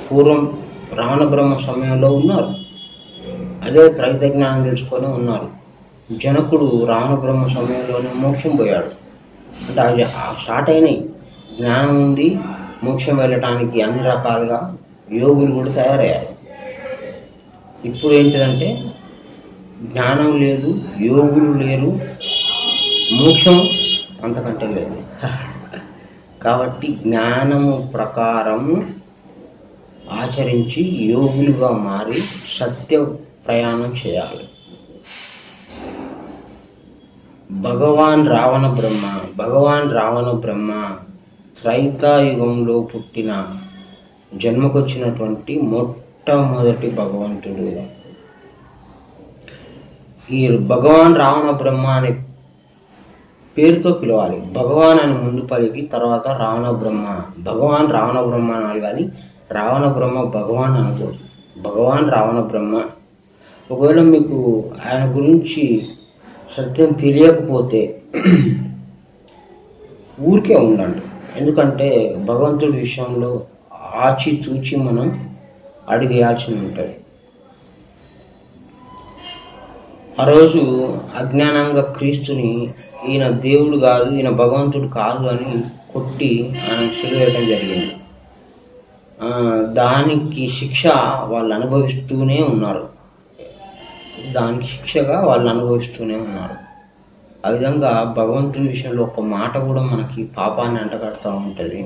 పూర్వం రావణ బ్రహ్మ సమయంలో ఉన్నారు, అదే త్రైత జ్ఞానం తెలుసుకొని ఉన్నారు. జనకుడు రావణ బ్రహ్మ సమయంలోనే మోక్షం పోయాడు. అంటే అవి స్టార్ట్ అయినాయి. జ్ఞానం ఉంది, మోక్షం వెళ్ళటానికి అన్ని రకాలుగా యోగులు కూడా తయారయ్యారు. ఇప్పుడు ఏంటిదంటే జ్ఞానం లేదు, యోగులు లేరు, మోక్షం అంతకంటే లేదు. కాబట్టి జ్ఞానము ప్రకారము ఆచరించి యోగులుగా మారి సత్య ప్రయాణం చేయాలి. భగవాన్ రావణ బ్రహ్మ త్రైతాయుగంలో పుట్టిన జన్మకొచ్చినటువంటి మొట్టమొదటి భగవంతుడు. ఈ భగవాన్ రావణ బ్రహ్మ అనే పేరుతో పిలవాలి. భగవాన్ అని ముందు పలికి తర్వాత రావణ బ్రహ్మ, భగవాన్ రావణ బ్రహ్మ అనాలి. కానీ రావణ బ్రహ్మ భగవాన్ అనకూడదు, భగవాన్ రావణ బ్రహ్మ. ఒకవేళ మీకు ఆయన గురించి సత్యం తెలియకపోతే ఊరికే ఉండండి. ఎందుకంటే భగవంతుడి విషయంలో ఆచితూచి మనం అడిగేయాల్సి ఉంటుంది. ఆ రోజు అజ్ఞానంగా క్రీస్తుని ఈయన దేవుడు కాదు, ఈయన భగవంతుడు కాదు అని కొట్టి ఆయన సిలువేయడం జరిగింది. దానికి శిక్ష వాళ్ళు అనుభవిస్తూనే ఉన్నారు. ఆ విధంగా భగవంతుని విషయంలో ఒక మాట కూడా మనకి పాపాన్ని అంటగడుతూ ఉంటుంది.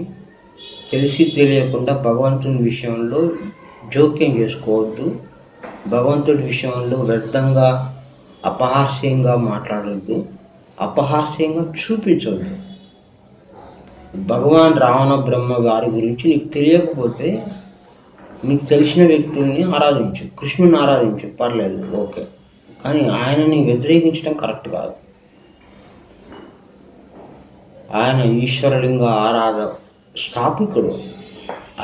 తెలిసి తెలియకుండా భగవంతుని విషయంలో జోక్యం చేసుకోవద్దు. భగవంతుడి విషయంలో వ్యర్థంగా అపహాస్యంగా మాట్లాడొద్దు, అపహాస్యంగా చూపించవద్దు. భగవాన్ రావణ బ్రహ్మ గారి గురించి నీకు తెలియకపోతే నీకు తెలిసిన వ్యక్తుల్ని ఆరాధించు, కృష్ణుని ఆరాధించు, పర్లేదు, ఓకే. కానీ ఆయనని వ్యతిరేకించడం కరెక్ట్ కాదు. ఆయన ఈశ్వరలింగ స్థాపికుడు.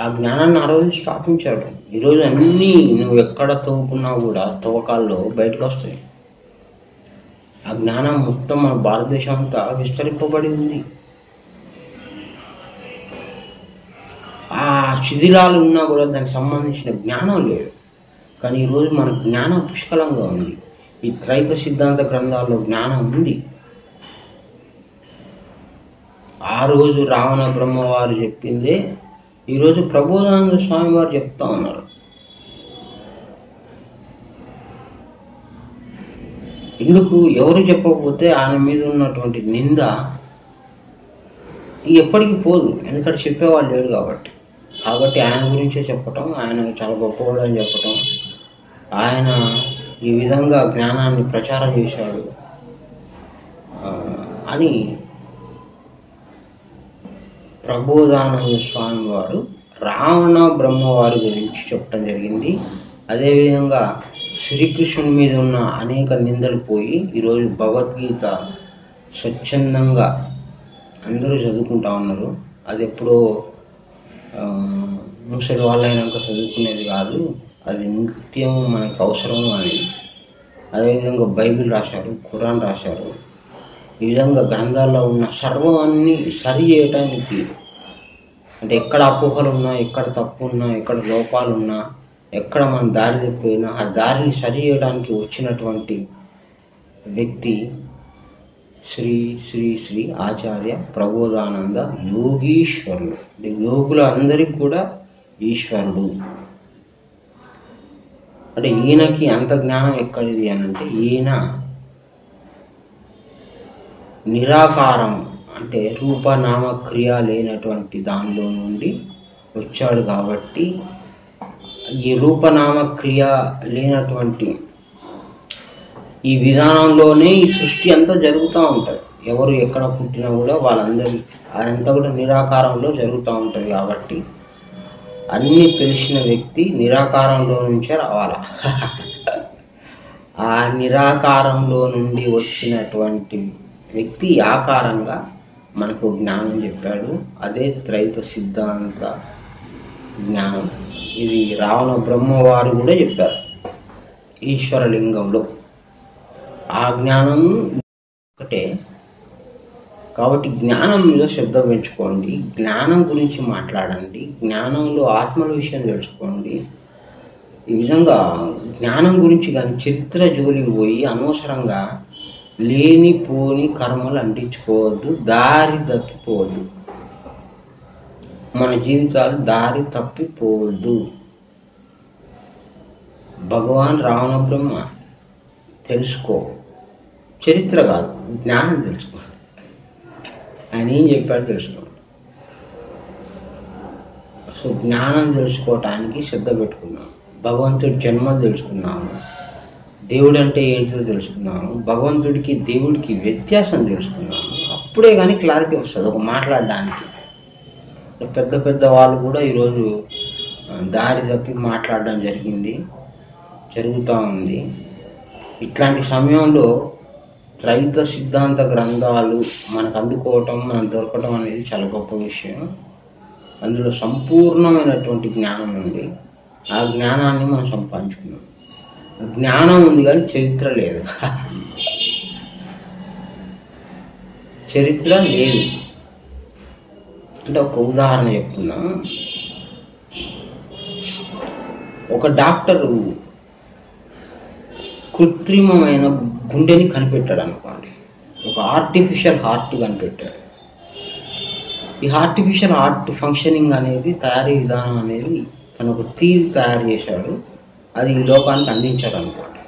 ఆ జ్ఞానాన్ని ఆ రోజు స్థాపించాడు. ఈరోజు అన్నీ నువ్వు ఎక్కడ తవ్వుకున్నా కూడా తవ్వకాల్లో బయటకు వస్తాయి. ఆ జ్ఞానం మొత్తం మన భారతదేశం అంతా విస్తరింపబడి ఉంది. ఆ శిథిలాలు ఉన్నా కూడా దానికి సంబంధించిన జ్ఞానం లేదు. కానీ ఈరోజు మన జ్ఞానం పుష్కలంగా ఉంది. ఈ త్రైత సిద్ధాంత గ్రంథాల్లో జ్ఞానం ఉంది. ఆ రోజు రావణ బ్రహ్మవారు చెప్పిందే ఈరోజు ప్రబోధానంద స్వామి వారు చెప్తా ఉన్నారు. ఎందుకు ఎవరు చెప్పకపోతే ఆయన మీద ఉన్నటువంటి నింద ఎప్పటికీ పోదు. ఎందుకంటే చెప్పేవాళ్ళు లేడు కాబట్టి ఆయన గురించే చెప్పటం, ఆయన చాలా గొప్పవాడు అని చెప్పటం, ఆయన ఈ విధంగా జ్ఞానాన్ని ప్రచారం చేశాడు అని ప్రబోధానంద స్వామి వారు రావణ బ్రహ్మవారి గురించి చెప్పడం జరిగింది. అదేవిధంగా శ్రీకృష్ణుని మీద ఉన్న అనేక నిందలు పోయి ఈరోజు భగవద్గీత స్వచ్ఛందంగా అందరూ చదువుకుంటా ఉన్నారు. అది ఎప్పుడో ముసలి వాళ్ళైనాక చదువుకునేది కాదు, అది నిత్యం మనకు అవసరం అని. అదేవిధంగా బైబిల్ రాశారు, ఖురాన్ రాశారు. ఈ విధంగా గ్రంథాల్లో ఉన్న సర్వాన్ని సరి చేయడానికి, అంటే ఎక్కడ అపోహలు ఉన్నా, ఎక్కడ తప్పు ఉన్నా, ఎక్కడ లోపాలు ఉన్నా, ఎక్కడ మనం దారి తప్పిపోయినా ఆ దారిని సరి చేయడానికి వచ్చినటువంటి వ్యక్తి శ్రీ శ్రీ శ్రీ ఆచార్య ప్రబోధానంద యోగీశ్వరుడు. అంటే యోగుల అందరికీ కూడా ఈశ్వరుడు. అంటే ఈయనకి అంత జ్ఞానం ఎక్కడిది అని అంటే ఈయన నిరాకారం, అంటే రూపనామ క్రియ లేనటువంటి దానిలో నుండి వచ్చాడు. కాబట్టి ఈ రూపనామ క్రియ లేనటువంటి ఈ విధానంలోనే ఈ సృష్టి అంతా జరుగుతూ ఉంటుంది. ఎవరు ఎక్కడ పుట్టినా కూడా వాళ్ళందరి అదంతా కూడా నిరాకారంలో జరుగుతూ ఉంటుంది. కాబట్టి అన్నీ తెలిసిన వ్యక్తి నిరాకారంలో నుంచే రావాలా. ఆ నిరాకారంలో నుండి వచ్చినటువంటి వ్యక్తి ఆకారంగా మనకు జ్ఞానం చెప్పాడు. అదే త్రైత సిద్ధాంత జ్ఞానం. ఇది రావణ బ్రహ్మవారు కూడా చెప్పారు ఈశ్వరలింగంలో. ఆ జ్ఞానం ఒకటే. కాబట్టి జ్ఞానం మీద శ్రద్ధ పెంచుకోండి, జ్ఞానం గురించి మాట్లాడండి, జ్ఞానంలో ఆత్మల విషయం తెలుసుకోండి. ఈ విధంగా జ్ఞానం గురించి కానీ చరిత్ర జోలికి పోయి అనవసరంగా లేనిపోని కర్మలు అంటించుకోవద్దు, దారి తప్పిపోవద్దు. మన జీవితాలు దారి తప్పిపోవద్దు. భగవాన్ రావణ బ్రహ్మ తెలుసుకో, చరిత్ర కాదు, జ్ఞానం తెలుసుకో. ఆయన ఏం చెప్పాడు తెలుసుకో. సో జ్ఞానం తెలుసుకోవటానికి శ్రద్ధ పెట్టుకున్నాం, భగవంతుడి జన్మలు తెలుసుకున్నాము, దేవుడు అంటే ఏంటో తెలుసుకున్నాము, భగవంతుడికి దేవుడికి వ్యత్యాసం తెలుసుకున్నాము. అప్పుడే కానీ క్లారిటీ వస్తుంది ఒక మాట్లాడడానికి. పెద్ద పెద్ద వాళ్ళు కూడా ఈరోజు దారి తప్పి మాట్లాడడం జరుగుతూ ఉంది. ఇట్లాంటి సమయంలో త్రైత సిద్ధాంత గ్రంథాలు మనకు అందుకోవటం, మనకు దొరకటం అనేది చాలా గొప్ప విషయం. అందులో సంపూర్ణమైనటువంటి జ్ఞానం ఉంది. ఆ జ్ఞానాన్ని మనం సంపాదించుకున్నాం. జ్ఞానం ఉంది కానీ చరిత్ర లేదు. చరిత్ర లేదు అంటే ఒక ఉదాహరణ చెప్తున్నా. ఒక డాక్టరు కృత్రిమమైన గుండెని కనిపెట్టాడు అనుకోండి, ఒక ఆర్టిఫిషియల్ హార్ట్ కనిపెట్టాడు. ఈ ఆర్టిఫిషియల్ హార్ట్ ఫంక్షనింగ్ అనేది, తయారీ విధానం అనేది తను ఒక తీరు తయారు చేశాడు, అది ఈ లోకానికి అందించాడు అనుకోండి.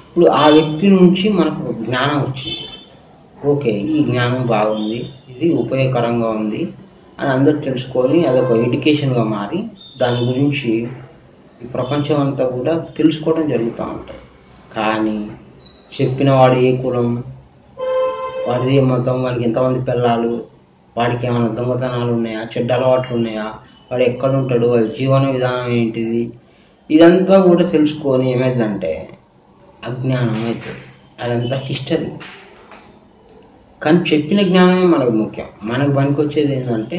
ఇప్పుడు ఆ వ్యక్తి నుంచి మనకు జ్ఞానం వచ్చింది. ఓకే, ఈ జ్ఞానం బాగుంది, ఇది ఉపయోగకరంగా ఉంది అని అందరూ తెలుసుకొని అదొక ఎడ్యుకేషన్గా మారి దాని గురించి ఈ ప్రపంచం అంతా కూడా తెలుసుకోవడం జరుగుతూ ఉంటుంది. కానీ చెప్పిన వాడు ఏ కులం, వాడిది ఏ మతం, వాడికి ఎంతమంది పిల్లలు, వాడికి ఏమైనా దొంగతనాలు ఉన్నాయా, చెడ్డ అలవాట్లు ఉన్నాయా, వాడు ఎక్కడ ఉంటాడు, వాడి జీవన విధానం ఏంటిది, ఇదంతా కూడా తెలుసుకొని ఏమైందంటే అజ్ఞానం అవుతుంది. అదంతా హిస్టరీ. కానీ చెప్పిన జ్ఞానమే మనకు ముఖ్యం. మనకు పనికొచ్చేది ఏంటంటే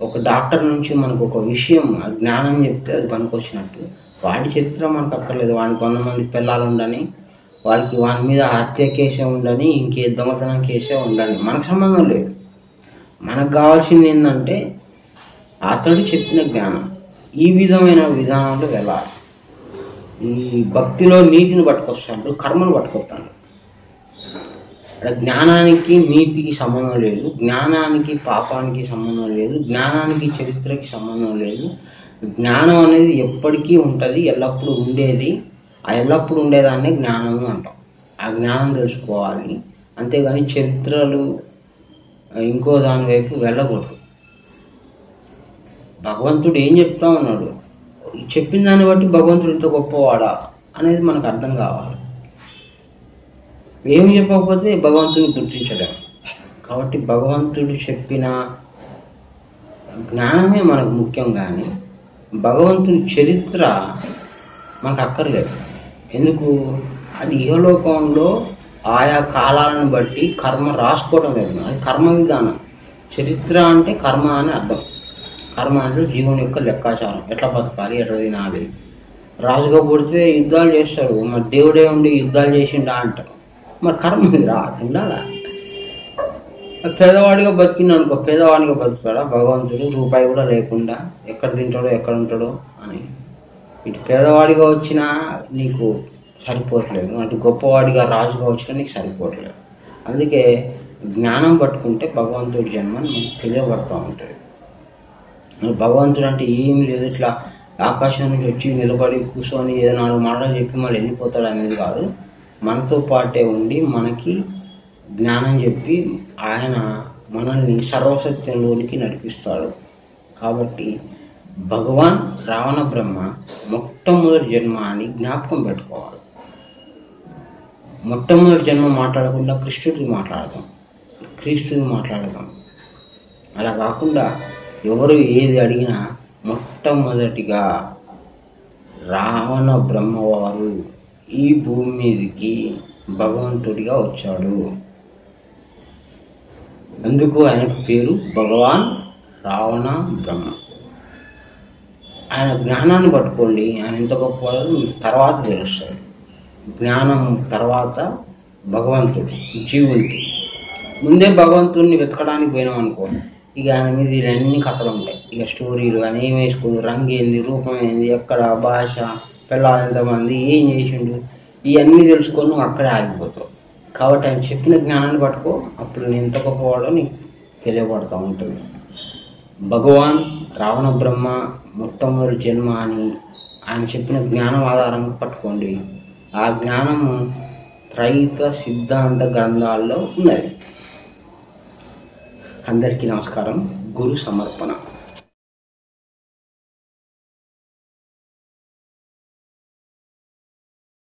ఒక డాక్టర్ నుంచి మనకు ఒక విషయం ఆ జ్ఞానం చెప్తే అది పనికొచ్చినట్టు. వాడి చరిత్ర మనకు అక్కర్లేదు. వాడికి 100 మంది పిల్లలు ఉండని, వాడి మీద హత్య కేసే ఉండని, ఇంకే దొంగతనం కేసే ఉండని, మనకు సంబంధం లేదు. మనకు కావాల్సింది ఏంటంటే అతడు చెప్పిన జ్ఞానం. ఈ విధమైన విధానంలో వెళ్ళాలి. ఈ భక్తిలో నీతిని పట్టుకొస్తాడు, కర్మను పట్టుకొస్తాడు. అక్కడ జ్ఞానానికి నీతికి సంబంధం లేదు, జ్ఞానానికి పాపానికి సంబంధం లేదు, జ్ఞానానికి చరిత్రకి సంబంధం లేదు. జ్ఞానం అనేది ఎప్పటికీ ఉంటుంది, ఎల్లప్పుడూ ఉండేది. ఆ ఎల్లప్పుడూ ఉండేదాన్ని జ్ఞానము అంటాం. ఆ జ్ఞానం తెలుసుకోవాలి, అంతేగాని చరిత్రలు ఇంకో దాని వైపు వెళ్ళకూడదు. భగవంతుడు ఏం చెప్తా ఉన్నాడు, చెప్పిన దాన్ని బట్టి భగవంతుడు ఇంత గొప్పవాడా అనేది మనకు అర్థం కావాలి. ఏమి చెప్పకపోతే భగవంతుని గుర్తించలేము. కాబట్టి భగవంతుడు చెప్పిన జ్ఞానమే మనకు ముఖ్యం, కానీ భగవంతుని చరిత్ర మనకు అక్కర్లేదు. ఎందుకు? అది ఇహలోకంలో ఆయా కాలాలను బట్టి కర్మ రాసుకోవడం లేదు. అది కర్మ విధానం. చరిత్ర అంటే కర్మ అని అర్థం. కర్మ అంటే జీవనం యొక్క లెక్కాచారం, ఎట్లా బతకాలి, ఎట్లా తినాలి. రాజుగా పుడితే యుద్ధాలు చేస్తారు, మరి దేవుడే ఉండి యుద్ధాలు చేసిండా అంటారు. మరి కర్మ రా ఉండాలా? పేదవాడిగా బతికింది అనుకో, పేదవాడిగా బతుకుతాడా భగవంతుడు? రూపాయి కూడా లేకుండా ఎక్కడ తింటాడో ఎక్కడ ఉంటాడో అని. ఇటు పేదవాడిగా వచ్చినా నీకు సరిపోవట్లేదు, అటు గొప్పవాడిగా రాజుగా వచ్చినా నీకు సరిపోవట్లేదు. అందుకే జ్ఞానం పట్టుకుంటే భగవంతుడి జన్మ మనకు తెలియబడుతూ ఉంటుంది. భగవంతుడు అంటే ఏమీ లేదు, ఇట్లా ఆకాశం నుంచి వచ్చి నిలబడి కూర్చొని ఏదో 4 మాటలు చెప్పి మళ్ళీ వెళ్ళిపోతాడు అనేది కాదు. మనతో పాటే ఉండి మనకి జ్ఞానం చెప్పి ఆయన మనల్ని సర్వసత్యంలోనికి నడిపిస్తాడు. కాబట్టి భగవాన్ రావణ బ్రహ్మ మొట్టమొదటి జన్మ అని జ్ఞాపకం పెట్టుకోవాలి. మొట్టమొదటి జన్మ మాట్లాడకుండా క్రీస్తుని మాట్లాడదాం. అలా కాకుండా ఎవరు ఏది అడిగినా మొట్టమొదటిగా రావణ బ్రహ్మవారు ఈ భూమి మీదకి భగవంతుడిగా వచ్చాడు. అందుకు ఆయనకు పేరు భగవాన్ రావణ బ్రహ్మ. ఆయన జ్ఞానాన్ని పట్టుకోండి, ఆయన ఎంత గొప్పవాడో మీకు తర్వాత తెలుస్తుంది. జ్ఞానం తర్వాత భగవంతుడు, జీవుడికి. ముందే భగవంతుడిని వెతకడానికి పోయినాం అనుకో, ఇక ఆయన మీద ఇవన్నీ కథలు ఉంటాయి. ఇక స్టోరీలు కానీ ఏం వేసుకుంది, రంగు ఏంది, రూపం ఏంది, ఎక్కడ భాష, పిల్లలు ఎంతమంది, ఏం చేసిండు, ఇవన్నీ తెలుసుకొని నువ్వు అక్కడే ఆగిపోతావు. కాబట్టి ఆయన చెప్పిన జ్ఞానాన్ని పట్టుకో, అప్పుడు నేను ఎంత గొప్పవాడో నీకు తెలియబడుతూ ఉంటుంది. భగవాన్ రావణ బ్రహ్మ మొట్టమొదటి జన్మ అని ఆయన చెప్పిన జ్ఞానం ఆధారంగా పట్టుకోండి. ఆ జ్ఞానము త్రైత సిద్ధాంత గ్రంథాల్లో ఉన్నది. అందరికీ నమస్కారం. గురు సమర్పణ.